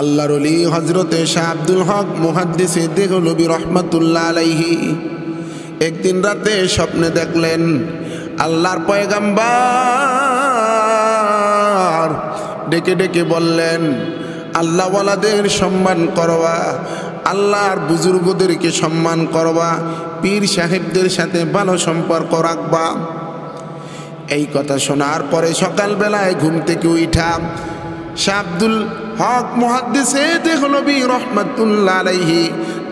আল্লাহর ওলি হযরতে শাহ আব্দুল হক মুহাদ্দিস দেহলভী রহমাতুল্লাহ আলাইহি একদিন রাতে স্বপ্নে দেখলেন আল্লাহর পয়গম্বর ডেকে ডেকে বললেন, আল্লাহওয়ালাদের সম্মান করবা, আল্লাহর বুজুর্গদেরকে সম্মান করবা, পীর সাহেবদের সাথে ভালো সম্পর্ক রাখবা। এই কথা শোনার পরে সকালবেলায় ঘুম থেকে উঠা শাহ আব্দুল হক মুহাদ্দিস দেহলভী রহমাতুল্লাহ আলাইহি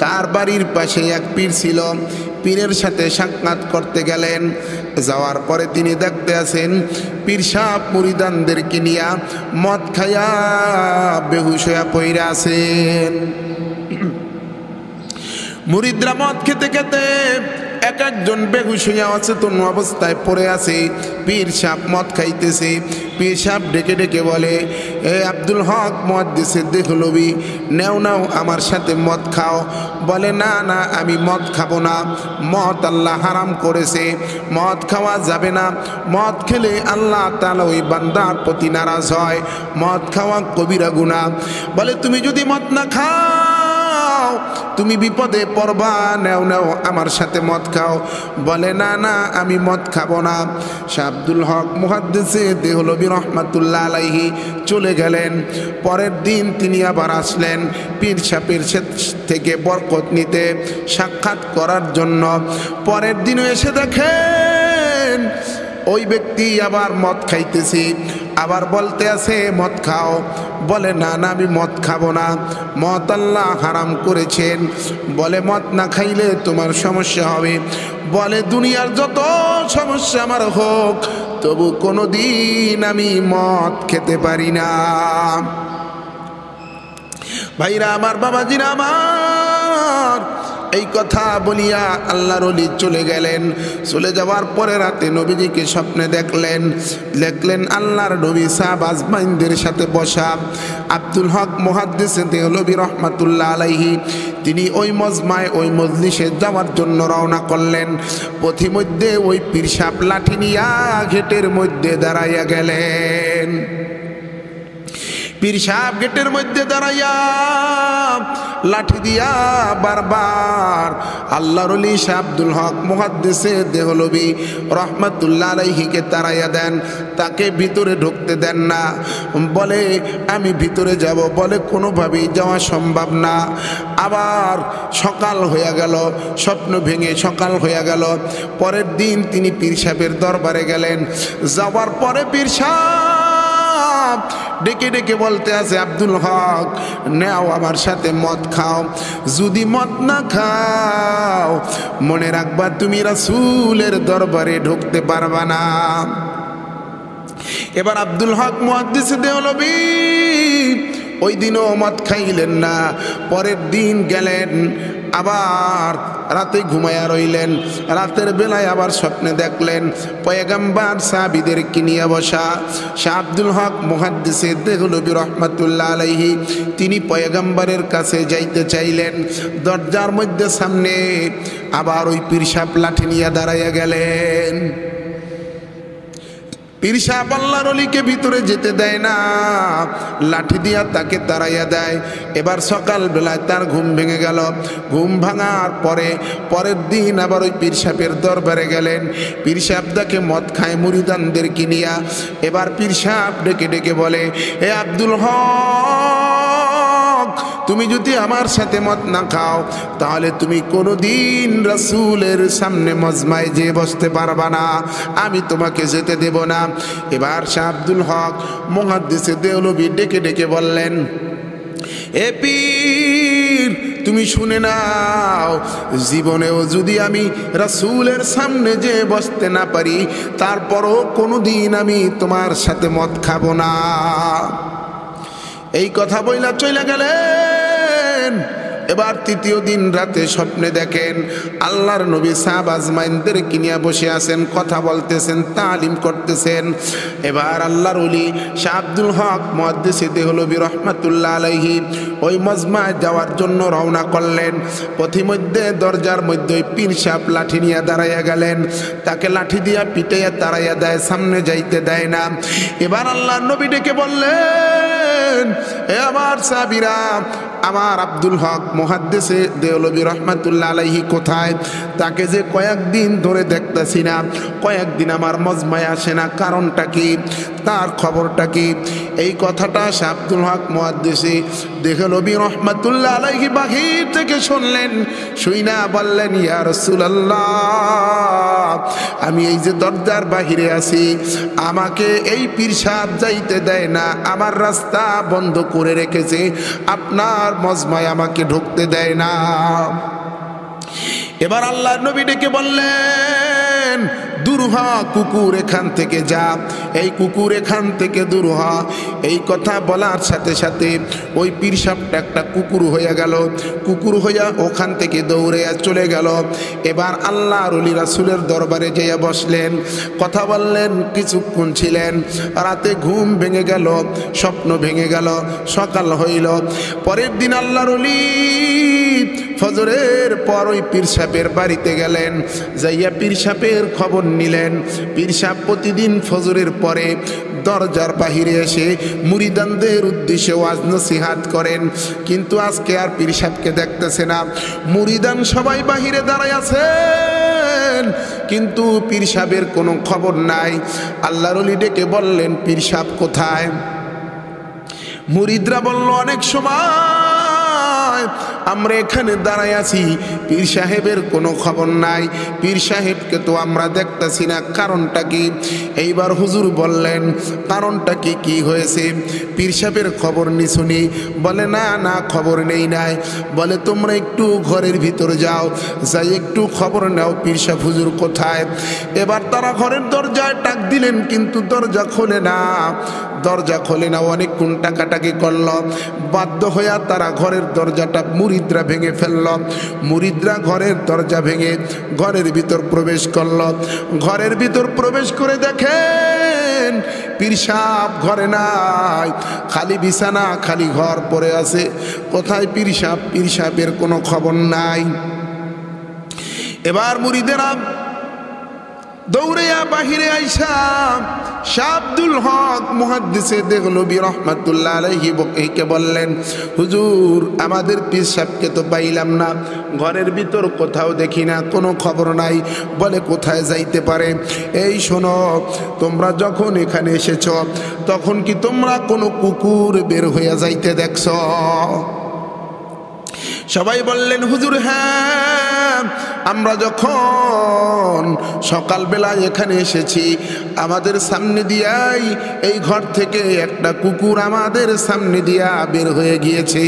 তার বাড়ির পাশে এক পীর ছিল, পীরের সাথে সাক্ষাৎ করতে গেলেন। যাওয়ার পরে তিনি দেখতে আছেন পীর সাহেব মুরিদানদেরকে নিয়া মদ খাইয়া বেহুশ হইয়া পইরা আছেন। মুরিদরা মদ খেতে খেতে এক একজন বেহুশ হইয়া অচেতন অবস্থায় পড়ে আছে। পীর সাহেব মদ খাইতেছে। পীর সাহেব ডেকে ডেকে বলে, এ আব্দুল হক মুহাদ্দিস দেহলভী, নেও নাও আমার সাথে মদ খাও। বলে, না না, আমি মদ খাবো না, মদ আল্লাহ হারাম করেছে, মদ খাওয়া যাবে না, মদ খেলে আল্লাহ তাআলা ওই বান্দার প্রতি নারাজ হয়, মদ খাওয়া কবিরা গুনাহ। বলে, তুমি যদি মদ না খাও তুমি বিপদে পড়বা, নেও নেও আমার সাথে মদ খাও। বলে, না না, আমি মদ খাবো না। শাহ আব্দুল হক মুহাদ্দিস দেহলভী রহমাতুল্লাহ আলাইহি চলে গেলেন। পরের দিন তিনি আবার আসলেন পীর সাহেবের থেকে বরকত নিতে, সাক্ষাৎ করার জন্য। পরের দিনও এসে দেখেন ওই ব্যক্তি আবার মদ খাইতেছে, আবার বলতে আছে মদ খাও। বলে, না না, আমি মদ খাবো না, মদ আল্লাহ হারাম করেছেন। বলে, মদ না খাইলে তোমার সমস্যা হবে। বলে, দুনিয়ার যত সমস্যা আমার হোক, তবু কোনোদিন আমি মদ খেতে পারি না। ভাইরা আমার, বাবাজিরা আমার, এই কথা বলিয়া আল্লাহর ওলি চলে গেলেন। চলে যাওয়ার পরে রাতে নবীজিকে স্বপ্নে দেখলেন আল্লাহর নবী সাহাব আজমাইনদের সাথে বসা। আব্দুল হক মুহাদ্দিস দেহলভী রহমাতুল্লাহ আলাইহি তিনি ওই মজমায় ওই মজলিসে যাওয়ার জন্য রওনা করলেন। পথিমধ্যে ওই পীর সাহেব লাঠি নিয়া গেটের মধ্যে দাঁড়াইয়া গেলেন। পীর সাহেব গেটের মধ্যে দাঁড়াইয়া লাঠি দিয়া বারবার আল্লাহর ওলি শাহ আব্দুল হক মুহাদ্দিস দেহলভী রহমাতুল্লাহ আলাইহিকে তাড়াইয়া দেন, তাকে ভিতরে ঢুকতে দেন না। বলে, আমি ভিতরে যাব। বলে, কোনোভাবেই যাওয়া সম্ভব না। আবার সকাল হয়ে গেল, স্বপ্ন ভেঙে সকাল হয়ে গেল। পরের দিন তিনি পীর সাহেবের দরবারে গেলেন। যাওয়ার পরে পীর সাহেব ডেকে ডেকে বলতে আছে, আব্দুল হক, নেও আমার সাথে মদ খাও। যদি মদ না খাও মনে রাখবা তুমি রাসূলের দরবারে ঢুকতে পারবা না। এবার আব্দুল হক মুহাদ্দিস দেহলভী ওই দিনও মদ খাইলেন না। পরের দিন গেলেন, আবার রাতে ঘুমায়া রইলেন। রাতের বেলায় আবার স্বপ্নে দেখলেন পয়গম্বর সাহাবীদেরকে নিয়ে বসা। শাহ আব্দুল হক মুহাদ্দিস দেহলভী রহমাতুল্লাহ আলাইহি তিনি পয়গম্বরের কাছে যাইতে চাইলেন। দরজার মধ্যে সামনে আবার ওই পীর সাহেব লাঠি নিয়ে দাঁড়াইয়া গেলেন। পীর সাহেব আল্লাহর ওলিকে ভিতরে যেতে দেয় না, লাঠি দিয়া তাকে তাড়াইয়া দেয়। এবার সকাল বেলায় তার ঘুম ভেঙে গেল। ঘুম ভাঙার পরে পরের দিন আবার ওই পীর সাহেবের দরবারে গেলেন। পীর সাহেব তাকে মদ খায় মুরিদানদেরকে নিয়া। এবার পীর সাহেব ডেকে ডেকে বলে, এ আব্দুল হক, তুমি যদি আমার সাথে মদ না খাও তাহলে তুমি কোনোদিন রাসূলের সামনে মজমায় যেয়ে বসতে পারবা না, আমি তোমাকে যেতে দেব না। এবার শাহ আব্দুল হক মুহাদ্দিস দেহলভী ডেকে ডেকে বললেন, এ পীর, তুমি শুনে নাও, জীবনেও যদি আমি রাসূলের সামনে যেয়ে বসতে না পারি তারপরও কোনোদিন আমি তোমার সাথে মদ খাবো না। এই কথা বইলা চলে গেলেন। এবার তৃতীয় দিন রাতে স্বপ্নে দেখেন আল্লাহর নবী সাহাব আজমাইনদেরকে নিয়ে বসে আছেন, কথা বলতেছেন, তালিম করতেছেন। এবার আল্লাহর ওলি শাহ আব্দুল হক মুহাদ্দিস দেহলভী রহমাতুল্লাহ আলাইহি ওই মজমায় যাওয়ার জন্য রওনা করলেন। পথিমধ্যে দরজার মধ্যে পীর সাহেব লাঠি নিয়ে দাঁড়াইয়া গেলেন। তাকে লাঠি দিয়া পিটাইয়া তাড়াইয়া দেয়, সামনে যাইতে দেয় না। এবার আল্লাহর নবী ডেকে বললেন, এ আমার সাহাবীরা, আমার আব্দুল হক মুহাদ্দিসে দেওলভী রহমাতুল্লাহ আলাইহি কোথায়? তাকে যে কয়েকদিন ধরে দেখতেছি না, কয়েকদিন আমার মজমায় আসে না, কারণটা কি, তার খবরটা কি? এই কথাটা শাহ আব্দুল হক মুহাদ্দিসে দেওলভী রহমাতুল্লাহ আলাইহি বাহির থেকে শুনলেন। শুইনা বললেন, ইয়া রাসূলুল্লাহ, আমি এই যে দরজার বাহিরে আছি, আমাকে এই পীর সাহেব যাইতে দেয় না, আমার রাস্তা বন্ধ করে রেখেছে, আপনার মজমায় আমাকে ঢুকতে দেয় না। এবার আল্লাহর নবী ডেকে বললেন, দূর হ কুকুর, এখান থেকে যা, এই কুকুর এখান থেকে দূর হ। এই কথা বলার সাথে সাথে ওই পীর সাহেবটা একটা কুকুর হয়ে গেল, কুকুর হইয়া ওখান থেকে দৌড়ে চলে গেল। এবার আল্লাহর ওলি রাসূলের দরবারে যেয়ে বসলেন, কথা বললেন, কিছুক্ষণ ছিলেন, রাতে ঘুম ভেঙে গেল, স্বপ্ন ভেঙে গেল, সকাল হইল। পরের দিন আল্লাহর ওলি ফজরের পর ওই পীর সাহেবের বাড়িতে গেলেন, যাইয়া পীর সাহেবের খবর নিলেন। পীর সাহেব প্রতিদিন ফজরের পরে দরজার বাহিরে এসে মুরিদানদের উদ্দেশ্যে ওয়াজ নসিহাত করেন, কিন্তু আজকে আর পীর সাহেবকে দেখতেছে না। মুরিদান সবাই বাহিরে দাঁড়ায় আছেন, কিন্তু পীর সাহেবের কোনো খবর নাই। আল্লাহর ওলি ডেকে বললেন, পীর সাহেব কোথায়? মুরিদরা বলল, অনেক সময় আমরা এখানে দাঁড়ায় আছি, পীর সাহেবের কোনো খবর নাই, পীর সাহেবকে তো আমরা দেখতেছি না, কারণটা কি? এইবার হুজুর বললেন, কারণটা কি, কি হয়েছে? পীর সাহেবের খবর নি শুনি? বলে, না না, খবর নেই নাই। বলে, তোমরা একটু ঘরের ভিতর যাও, যাই একটু খবর নাও, পীর সাহেব হুজুর কোথায়? এবার তারা ঘরের দরজায় টাক দিলেন, কিন্তু দরজা খোলে না, দরজা খোলে না। অনেকক্ষণ টাকাটাকি করল, বাধ্য হইয়া তারা ঘরের দরজাটা মুরিদরা ভেঙে ফেলল। মুরিদরা ঘরের দরজা ভেঙে ঘরের ভিতর প্রবেশ করল। ঘরের ভিতর প্রবেশ করে দেখেন পীর সাহেব ঘরে নাই, খালি বিছানা, খালি ঘর পড়ে আছে। কোথায় পীর সাহেব? পীর সাহেবের কোনো খবর নাই। এবার মুরিদেরা দৌড়িয়া বাহিরে আইসা শাহ আব্দুল হক মুহাদ্দিসে দেওলভী রহমাতুল্লাহ আলাইহি কে বললেন, হুজুর, আমাদের পীর সাহেবকে তো পাইলাম না, ঘরের ভিতর কোথাও দেখি না, কোনো খবর নাই। বলে, কোথায় যাইতে পারে? এই শোনো, তোমরা যখন এখানে এসেছ, তখন কি তোমরা কোনো কুকুর বের হইয়া যাইতে দেখছ? সবাই বললেন, হুজুর, হ্যাঁ, আমরা যখন সকালবেলা এখানে এসেছি, আমাদের সামনে দিয়াই এই ঘর থেকে একটা কুকুর আমাদের সামনে দিয়া বের হয়ে গিয়েছে।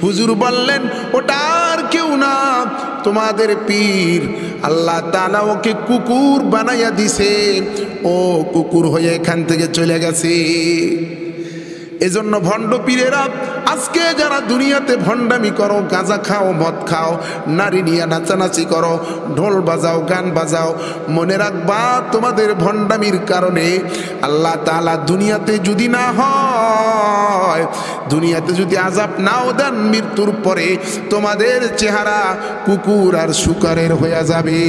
হুজুর বললেন, ওটা আর কেউ না, তোমাদের পীর, আল্লাহ তাআলা ওকে কুকুর বানাইয়া দিছে, ও কুকুর হয়ে এখান থেকে চলে গেছে। এজন্য ভণ্ড পীরেরা আজকে যারা দুনিয়াতে ভণ্ডামি করো, গাঁজা খাও, মদ খাও, নারী নিয়ে নাচানাচি করো, ঢোল বাজাও, গান বাজাও, মনে রাখবা তোমাদের ভণ্ডামির কারণে আল্লাহ তাআলা দুনিয়াতে যদি না হয়, দুনিয়াতে যদি আযাব নাও দেন, মৃত্যুর পরে তোমাদের চেহারা কুকুর আর শুকরের হয়ে যাবে,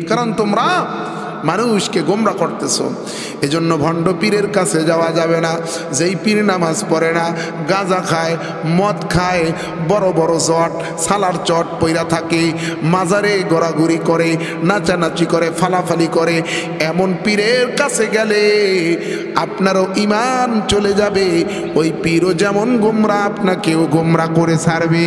কারণ তোমরা মানুষকে গোমরা করতেছ। এজন্য ভণ্ড পীরের কাছে যাওয়া যাবে না। যেই পীর নামাজ পড়ে না, গাঁজা খায়, মদ খায়, বড় বড় চট, সালার চট পইরা থাকে, মাজারে ঘোরাঘুরি করে, নাচানাচি করে, ফালাফালি করে, এমন পীরের কাছে গেলে আপনারও ঈমান চলে যাবে। ওই পীরও যেমন গোমরা, আপনাকেও গোমরা করে ছাড়বে।